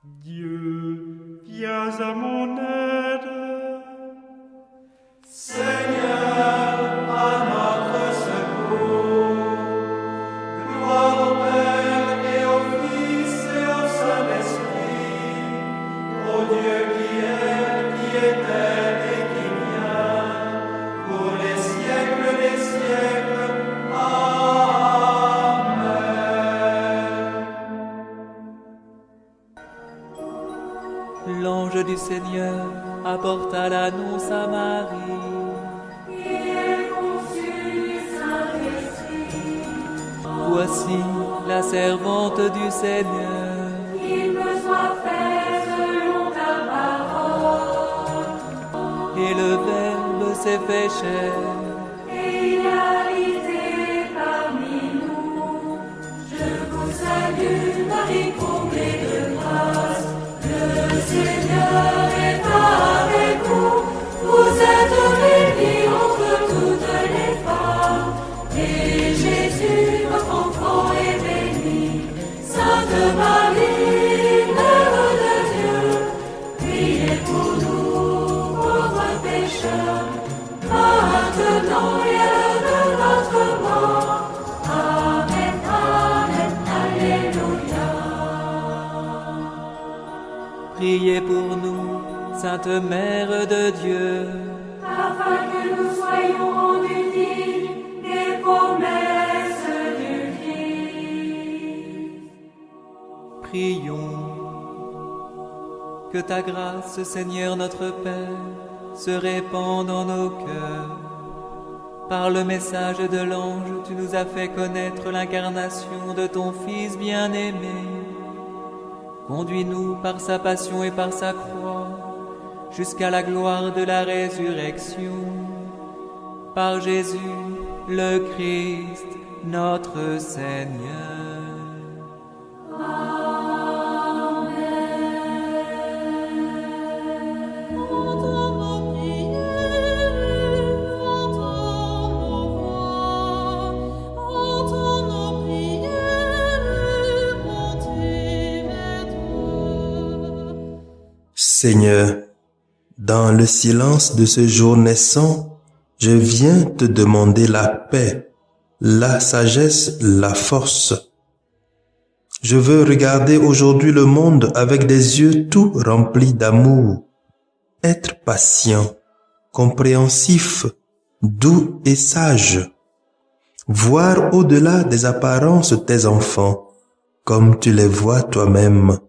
Dieu, viens à mon aide. Seigneur, à notre secours. Gloire au Père et au Fils et au Saint-Esprit, au Dieu qui était et qui vient, pour les siècles des siècles. Amen. L'ange du Seigneur apporta l'annonce à Marie. Voici la servante du Seigneur. Qu'il me soit fait selon ta parole. Et le Verbe s'est fait chair. Et il a habité parmi nous. Je vous salue, Marie, comblée de grâce. Le Seigneur est avec vous. Vous êtes bénie entre toutes les femmes. Et Jésus, votre enfant, est béni. Sainte Marie, Mère de Dieu, priez pour nous, pauvres pécheurs, maintenant et à l'heure de notre mort. Amen, Amen, Alléluia. Priez pour nous, Sainte Mère de Dieu. Afin que nous soyons rendus dignes des promesses du Christ. Prions. Que ta grâce, Seigneur notre Père, se répande en nos cœurs. Par le message de l'ange, tu nous as fait connaître l'incarnation de ton Fils bien-aimé. Conduis-nous par sa passion et par sa croix, jusqu'à la gloire de la résurrection. Par Jésus, le Christ, notre Seigneur. Seigneur, dans le silence de ce jour naissant, je viens te demander la paix, la sagesse, la force. Je veux regarder aujourd'hui le monde avec des yeux tout remplis d'amour, être patient, compréhensif, doux et sage, voir au-delà des apparences tes enfants, comme tu les vois toi-même,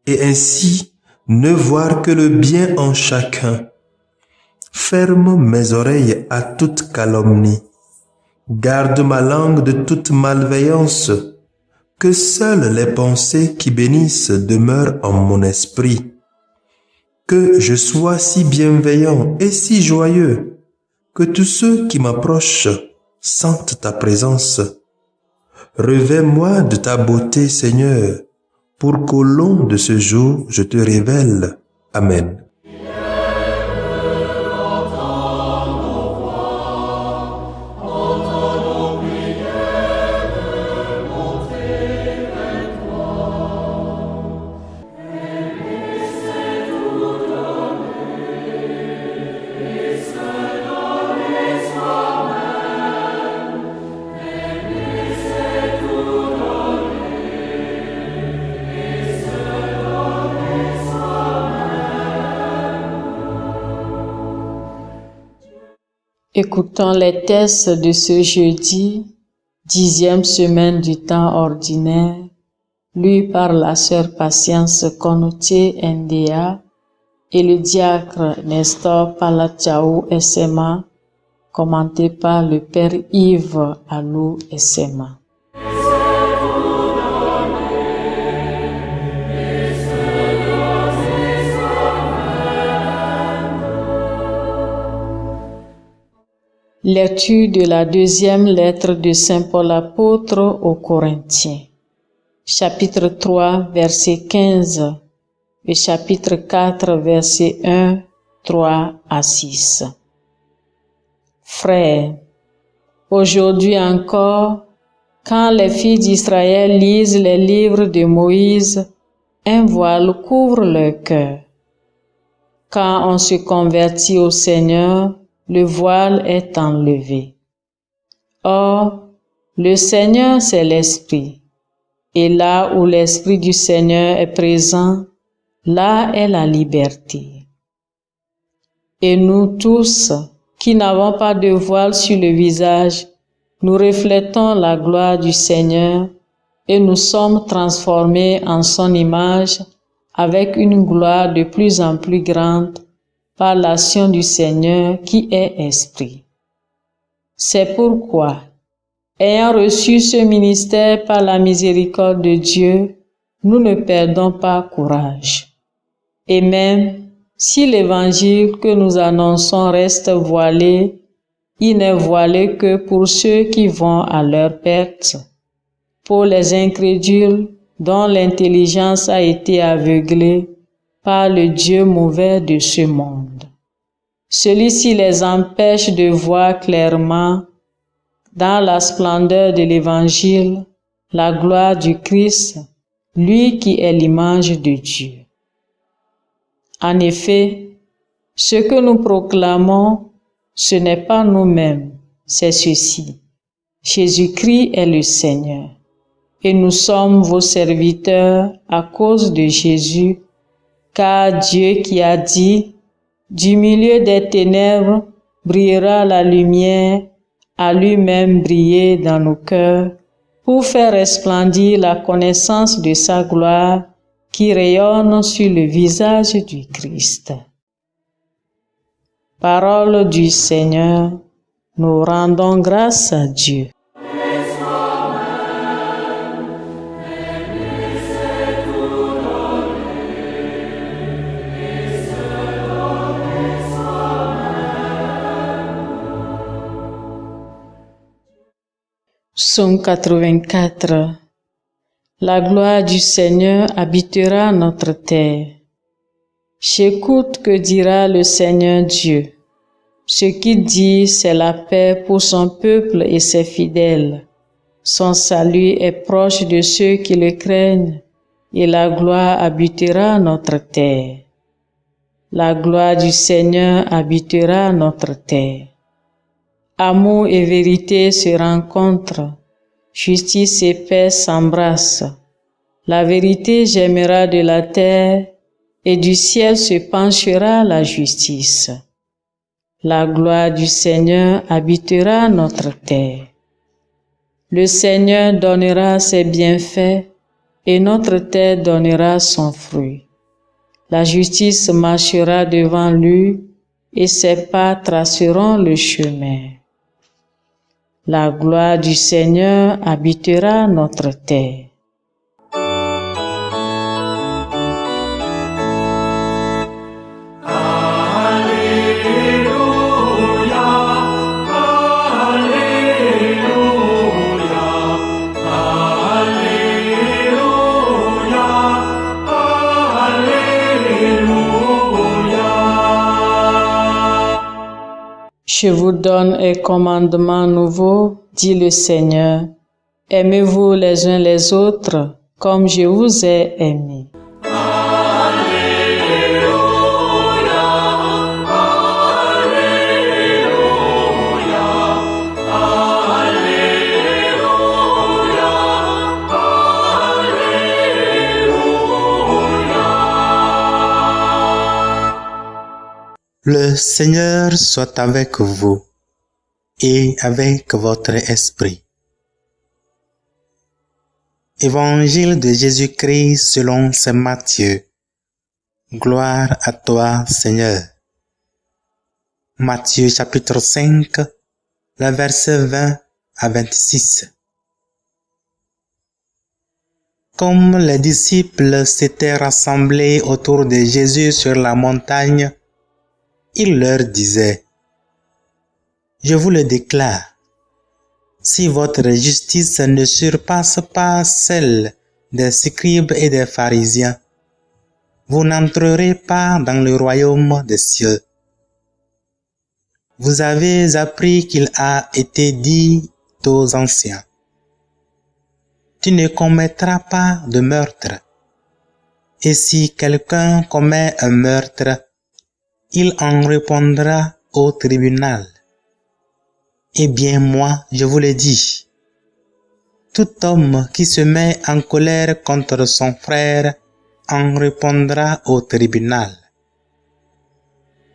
et ainsi ne voir que le bien en chacun. Ferme mes oreilles à toute calomnie. Garde ma langue de toute malveillance. Que seules les pensées qui bénissent demeurent en mon esprit. Que je sois si bienveillant et si joyeux, que tous ceux qui m'approchent sentent ta présence. Revêts-moi de ta beauté, Seigneur, pour qu'au long de ce jour, je te révèle. Amen. Écoutons les textes de ce jeudi, 10e semaine du temps ordinaire, lu par la sœur Patience Konoté Ndea et le diacre Nestor Palatiaou Essema, commenté par le père Yves Alou Essema. Lecture de la deuxième lettre de Saint Paul apôtre aux Corinthiens. Chapitre 3, verset 15 et chapitre 4, verset 1, 3 à 6. Frères, aujourd'hui encore, quand les filles d'Israël lisent les livres de Moïse, Un voile couvre leur cœur. Quand on se convertit au Seigneur, le voile est enlevé. Or, le Seigneur, c'est l'Esprit. Et là où l'Esprit du Seigneur est présent, là est la liberté. Et nous tous, qui n'avons pas de voile sur le visage, nous reflétons la gloire du Seigneur et nous sommes transformés en son image avec une gloire de plus en plus grande par l'action du Seigneur qui est Esprit. C'est pourquoi, ayant reçu ce ministère par la miséricorde de Dieu, nous ne perdons pas courage. Et même si l'évangile que nous annonçons reste voilé, il n'est voilé que pour ceux qui vont à leur perte, pour les incrédules dont l'intelligence a été aveuglée par le Dieu mauvais de ce monde. Celui-ci les empêche de voir clairement, dans la splendeur de l'Évangile, la gloire du Christ, lui qui est l'image de Dieu. En effet, ce que nous proclamons, ce n'est pas nous-mêmes, c'est ceci. Jésus-Christ est le Seigneur. Et nous sommes vos serviteurs à cause de Jésus, car Dieu qui a dit, du milieu des ténèbres brillera la lumière, a lui-même brillé dans nos cœurs pour faire resplendir la connaissance de sa gloire qui rayonne sur le visage du Christ. Parole du Seigneur, nous rendons grâce à Dieu. Psaume 84. La gloire du Seigneur habitera notre terre. J'écoute que dira le Seigneur Dieu. Ce qu'il dit, c'est la paix pour son peuple et ses fidèles. Son salut est proche de ceux qui le craignent, et la gloire habitera notre terre. La gloire du Seigneur habitera notre terre. Amour et vérité se rencontrent, justice et paix s'embrassent. La vérité germera de la terre, et du ciel se penchera la justice. La gloire du Seigneur habitera notre terre. Le Seigneur donnera ses bienfaits, et notre terre donnera son fruit. La justice marchera devant lui, et ses pas traceront le chemin. La gloire du Seigneur habitera notre terre. Je vous donne un commandement nouveau, dit le Seigneur. Aimez-vous les uns les autres comme je vous ai aimés. Le Seigneur soit avec vous et avec votre esprit. Évangile de Jésus-Christ selon saint Matthieu. Gloire à toi, Seigneur. Matthieu chapitre 5, les versets 20 à 26. Comme les disciples s'étaient rassemblés autour de Jésus sur la montagne, il leur disait, « Je vous le déclare, si votre justice ne surpasse pas celle des scribes et des pharisiens, vous n'entrerez pas dans le royaume des cieux. Vous avez appris qu'il a été dit aux anciens, « Tu ne commettras pas de meurtre, Et si quelqu'un commet un meurtre, il en répondra au tribunal. Eh bien moi, je vous le dis, tout homme qui se met en colère contre son frère en répondra au tribunal.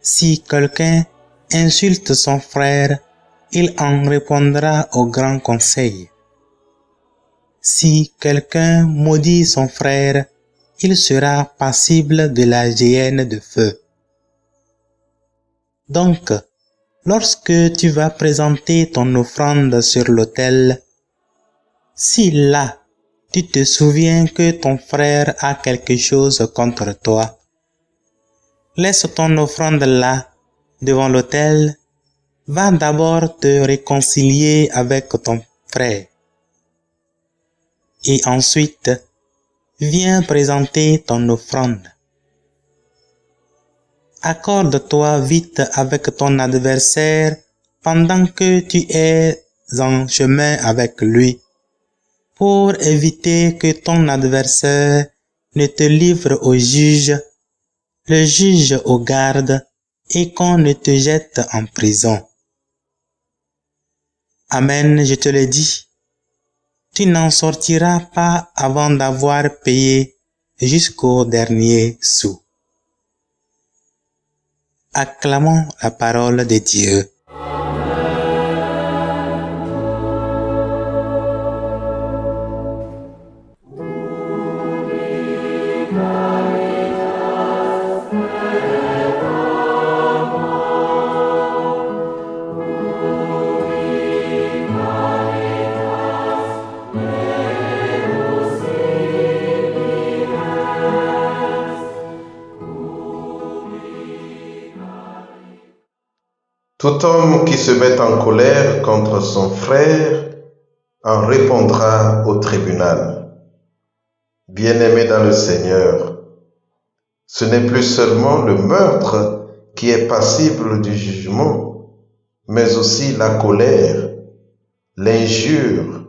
Si quelqu'un insulte son frère, il en répondra au grand conseil. Si quelqu'un maudit son frère, il sera passible de la géhenne de feu. Donc, lorsque tu vas présenter ton offrande sur l'autel, si là, tu te souviens que ton frère a quelque chose contre toi, laisse ton offrande là, devant l'autel, va d'abord te réconcilier avec ton frère. Et ensuite, viens présenter ton offrande. Accorde-toi vite avec ton adversaire pendant que tu es en chemin avec lui, pour éviter que ton adversaire ne te livre au juge, le juge au garde, et qu'on ne te jette en prison. Amen, je te le dis, tu n'en sortiras pas avant d'avoir payé jusqu'au dernier sou. Acclamons la parole de Dieu. Tout homme qui se met en colère contre son frère en répondra au tribunal. Bien-aimé dans le Seigneur, ce n'est plus seulement le meurtre qui est passible du jugement, mais aussi la colère, l'injure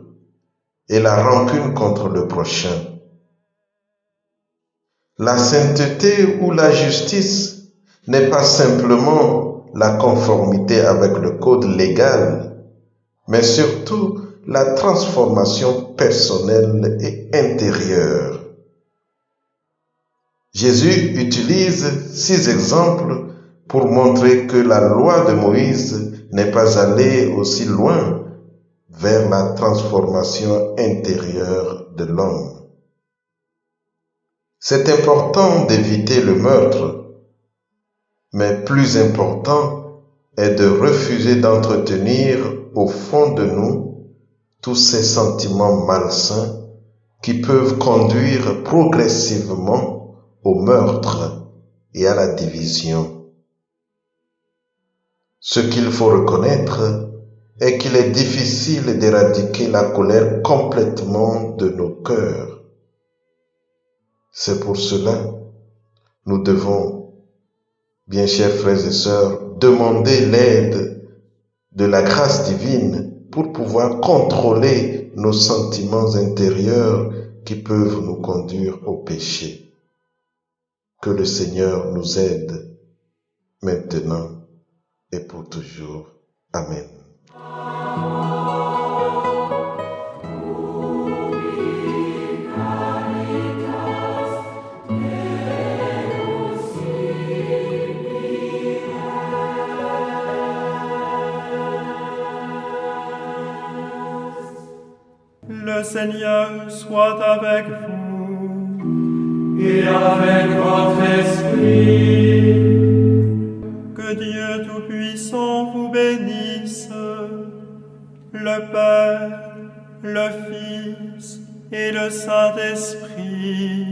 et la rancune contre le prochain. La sainteté ou la justice n'est pas simplement la conformité avec le code légal, mais surtout la transformation personnelle et intérieure. Jésus utilise 6 exemples pour montrer que la loi de Moïse n'est pas allée aussi loin vers la transformation intérieure de l'homme. C'est important d'éviter le meurtre, mais plus important est de refuser d'entretenir au fond de nous tous ces sentiments malsains qui peuvent conduire progressivement au meurtre et à la division. Ce qu'il faut reconnaître est qu'il est difficile d'éradiquer la colère complètement de nos cœurs. C'est pour cela que nous devons, bien chers frères et sœurs, demander l'aide de la grâce divine pour pouvoir contrôler nos sentiments intérieurs qui peuvent nous conduire au péché. Que le Seigneur nous aide maintenant et pour toujours. Amen. Le Seigneur soit avec vous. Et avec votre esprit. Que Dieu Tout-Puissant vous bénisse, le Père, le Fils et le Saint-Esprit.